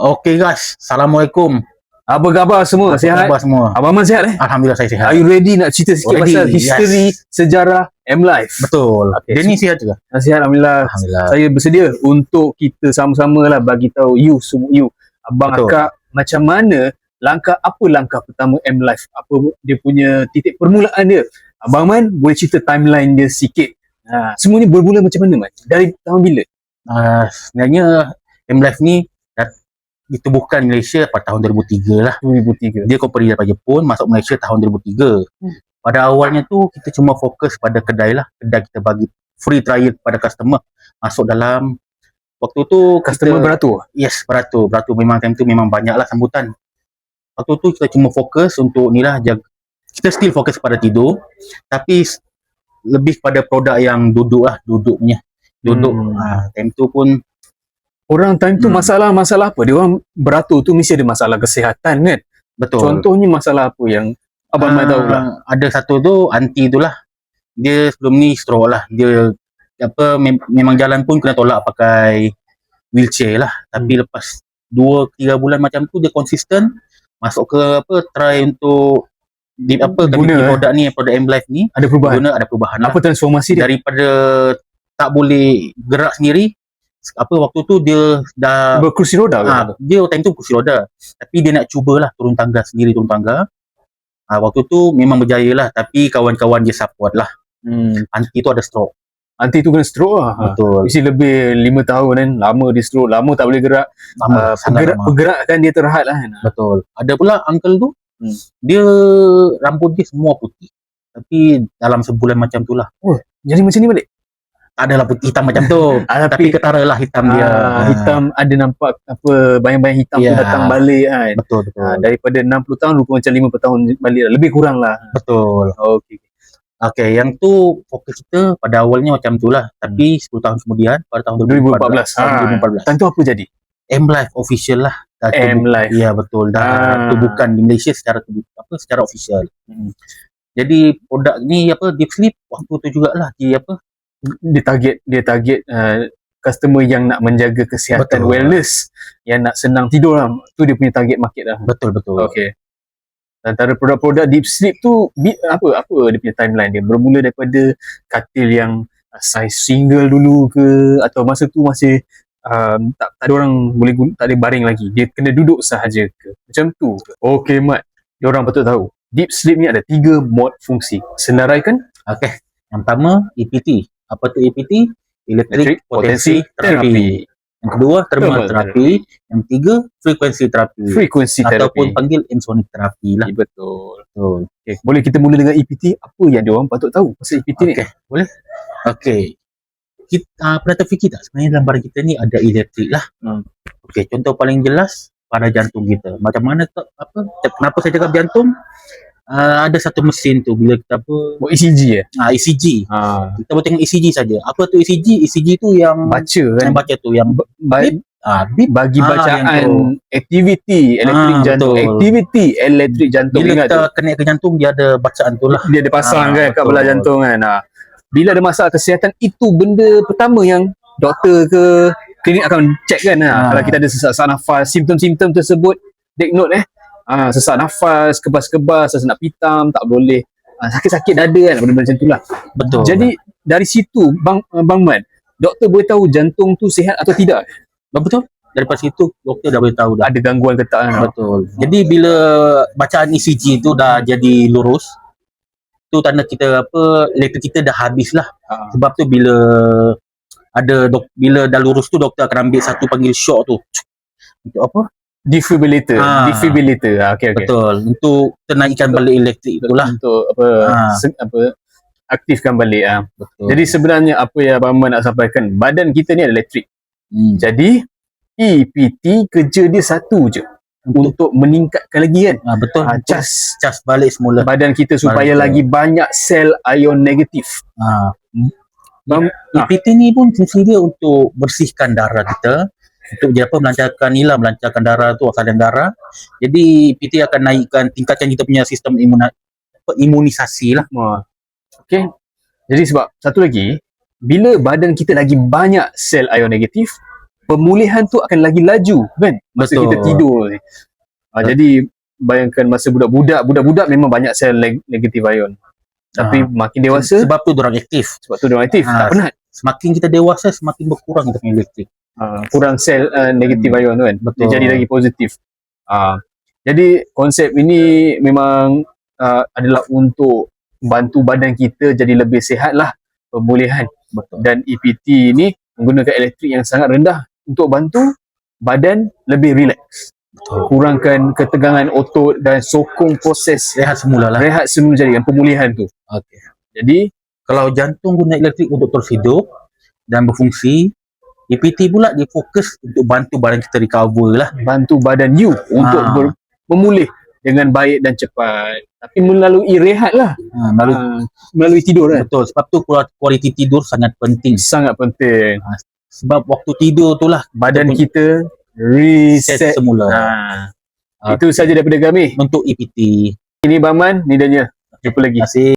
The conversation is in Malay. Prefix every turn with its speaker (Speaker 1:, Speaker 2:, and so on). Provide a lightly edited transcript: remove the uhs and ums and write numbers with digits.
Speaker 1: Okey guys, Assalamualaikum.
Speaker 2: Apa khabar semua?
Speaker 1: Apa
Speaker 2: Sihat?
Speaker 1: khabar semua?
Speaker 2: Abang Man sihat
Speaker 1: Alhamdulillah saya sihat.
Speaker 2: Are you ready nak cerita sikit
Speaker 1: Ready,
Speaker 2: pasal history,
Speaker 1: yes.
Speaker 2: sejarah M-Life?
Speaker 1: Betul.
Speaker 2: Okay,
Speaker 1: Dia ni sihat juga.
Speaker 2: Sihat, Alhamdulillah.
Speaker 1: Alhamdulillah.
Speaker 2: Saya bersedia untuk kita sama-sama lah bagi tahu you, abang
Speaker 1: Betul.
Speaker 2: akak, macam mana apa langkah pertama M-Life? Apa dia punya titik permulaan dia? Abang Man boleh cerita timeline dia sikit. Semua ni bermula macam mana, Man? Dari tahun bila?
Speaker 1: Sebenarnya M-Life ni ditubuhkan Malaysia pada tahun 2003 lah.
Speaker 2: 2003.
Speaker 1: Dia company daripada Jepun, masuk Malaysia tahun 2003. Pada awalnya tu kita cuma fokus pada kedai lah. Kedai kita bagi free trial kepada customer. Masuk dalam waktu tu
Speaker 2: Customer beratur?
Speaker 1: Yes, beratur. Memang time tu memang banyak lah sambutan. Waktu tu kita cuma fokus untuk ni lah, kita still fokus pada tidur, tapi lebih pada produk yang duduk punya. Time tu pun
Speaker 2: orang time tu masalah apa? Dia orang beratur tu mesti ada masalah kesihatan kan?
Speaker 1: betul.
Speaker 2: Contohnya masalah apa yang abang Mai tahu lah?
Speaker 1: Ada satu tu anti tu lah. Dia sebelum ni stroke lah. Dia memang jalan pun kena tolak pakai wheelchair lah. Tapi lepas 2-3 bulan macam tu dia konsisten masuk ke try untuk guna produk ni, produk M-Life ni
Speaker 2: ada perubahan.
Speaker 1: Ada perubahan
Speaker 2: apa
Speaker 1: lah.
Speaker 2: Transformasi dia?
Speaker 1: Daripada tak boleh gerak sendiri, waktu tu dia dah
Speaker 2: berkursi roda ke?
Speaker 1: Dia time tu kursi roda, tapi dia nak cubalah turun tangga. Waktu tu memang berjaya lah, tapi kawan-kawan dia support lah. Anti tu ada stroke.
Speaker 2: Anti tu kena stroke lah.
Speaker 1: Betul.
Speaker 2: Mesti lebih 5 tahun kan. Lama dia stroke, lama tak boleh gerak. Pergerakan dia terhad lah kan?
Speaker 1: Betul. Ada pula uncle tu, dia rambut dia semua putih, tapi dalam sebulan macam tu lah.
Speaker 2: Jadi macam ni balik?
Speaker 1: Adalah putih hitam macam tu. Tapi ketara lah hitam dia.
Speaker 2: Hitam ada nampak bayang-bayang hitam tu datang balik kan.
Speaker 1: Betul.
Speaker 2: Daripada 60 tahun rupa macam 50 tahun balik lah. Lebih kurang lah.
Speaker 1: Betul. Okey, yang tu fokus kita pada awalnya macam tu lah. Tapi 10 tahun kemudian pada tahun 2014.
Speaker 2: Tahun tu apa jadi?
Speaker 1: M-Life official lah.
Speaker 2: M-Life.
Speaker 1: Ya betul. Dah tubuhkan di Malaysia secara official. Jadi produk ni Deep Sleep waktu tu jugalah
Speaker 2: dia target customer yang nak menjaga kesihatan, wellness, yang nak senang tidur lah. Tu dia punya target market lah.
Speaker 1: Betul.
Speaker 2: Okey. Antara produk-produk Deep Sleep tu apa dia punya timeline dia? Bermula daripada katil yang saiz single dulu ke, atau masa tu masih tak ada orang boleh tak ada baring lagi, dia kena duduk sahaja ke? Macam tu. Okey Mat, dia orang patut tahu Deep Sleep ni ada 3 mod fungsi. Senaraikan.
Speaker 1: Okey. Yang pertama EPT. Apa tu EPT? Electric Potency Therapy. Yang kedua Thermal Therapy. Yang ketiga Frequency Therapy. Ataupun panggil Ensonic Therapy lah.
Speaker 2: Betul. Okay. Boleh kita mula dengan EPT? Apa yang dia orang patut tahu pasal EPT ni?
Speaker 1: Boleh. Okey. Kita pernah terfikir tak sebenarnya dalam badan kita ni ada elektrik lah. Okey, contoh paling jelas pada jantung kita. Macam mana kenapa saya cakap jantung? Ada satu mesin tu bila kita
Speaker 2: ECG
Speaker 1: ECG. Kita boleh tengok ECG saja. Apa tu ECG? ECG tu yang
Speaker 2: baca kan?
Speaker 1: Yang baca tu yang
Speaker 2: beep bagi bacaan aktiviti elektrik jantung. Aktiviti elektrik jantung.
Speaker 1: Bila kita kena ke jantung, dia ada bacaan tu lah.
Speaker 2: Dia ada pasang kan kat belah jantung kan. Bila ada masalah kesihatan, itu benda pertama yang doktor ke klinik akan check kan. Kalau kita ada sesak nafas, simptom-simptom tersebut diagnose sesak nafas, kebas-kebas, rasa nak pitam, tak boleh, sakit-sakit dada kan, benda-benda macam tu lah.
Speaker 1: Betul.
Speaker 2: Jadi dari situ Bang Man, doktor boleh tahu jantung tu sihat atau tidak?
Speaker 1: Betul. Daripada situ doktor dah boleh tahu dah
Speaker 2: ada gangguan ke tak kan?
Speaker 1: Betul. Jadi bila bacaan ECG tu dah jadi lurus, tu tanda kita elektrik kita dah habis lah. Sebab tu bila dah lurus tu, doktor akan ambil satu panggil shock tu untuk
Speaker 2: defibrillator. Okay.
Speaker 1: Betul. Untuk tenaikkan balik elektrik itulah.
Speaker 2: Untuk aktifkan balik.
Speaker 1: Betul.
Speaker 2: Jadi sebenarnya apa yang Abang Man nak sampaikan, badan kita ni ada elektrik. Jadi EPT kerja dia satu je, untuk meningkatkan lagi kan.
Speaker 1: Betul. Cas balik semula
Speaker 2: badan kita supaya lagi banyak sel ion negatif.
Speaker 1: EPT ni pun fungsi dia untuk bersihkan darah kita, untuk melancarkan darah tu, oksigen darah. Jadi PT akan tingkatkan kita punya sistem imunisasi lah.
Speaker 2: Okey. Jadi sebab satu lagi, bila badan kita lagi banyak sel ion negatif, pemulihan tu akan lagi laju kan masa
Speaker 1: Betul.
Speaker 2: kita tidur ni. Jadi bayangkan masa budak-budak memang banyak sel negative ion. Tapi makin dewasa
Speaker 1: sebab tu diorang aktif.
Speaker 2: sebab tu dia aktif, tak penat.
Speaker 1: Semakin kita dewasa, semakin berkurang kita punya elektrik.
Speaker 2: Kurang sel negative ion tu kan.
Speaker 1: Betul.
Speaker 2: Dia jadi lagi positif. Jadi konsep ini memang adalah untuk bantu badan kita jadi lebih sihat lah, pemulihan.
Speaker 1: Betul.
Speaker 2: Dan EPT ni menggunakan elektrik yang sangat rendah untuk bantu badan lebih relax.
Speaker 1: Betul.
Speaker 2: Kurangkan ketegangan otot dan sokong proses
Speaker 1: Rehat semula lah.
Speaker 2: rehat semula jadi pemulihan tu.
Speaker 1: Okay.
Speaker 2: Jadi
Speaker 1: Kalau jantung guna elektrik untuk terus hidup dan berfungsi, EPT pula dia fokus untuk bantu badan kita recover lah.
Speaker 2: bantu badan you untuk memulih dengan baik dan cepat. Tapi melalui rehat lah. Melalui tidur kan.
Speaker 1: Betul. Sebab tu kualiti tidur sangat penting.
Speaker 2: Sangat penting.
Speaker 1: Sebab waktu tidur tu lah
Speaker 2: Badan kita
Speaker 1: set
Speaker 2: reset.
Speaker 1: semula.
Speaker 2: Itu saja daripada kami.
Speaker 1: Untuk EPT.
Speaker 2: Ini Bang Man, ni Daniel. Jumpa lagi.
Speaker 1: Terima kasih.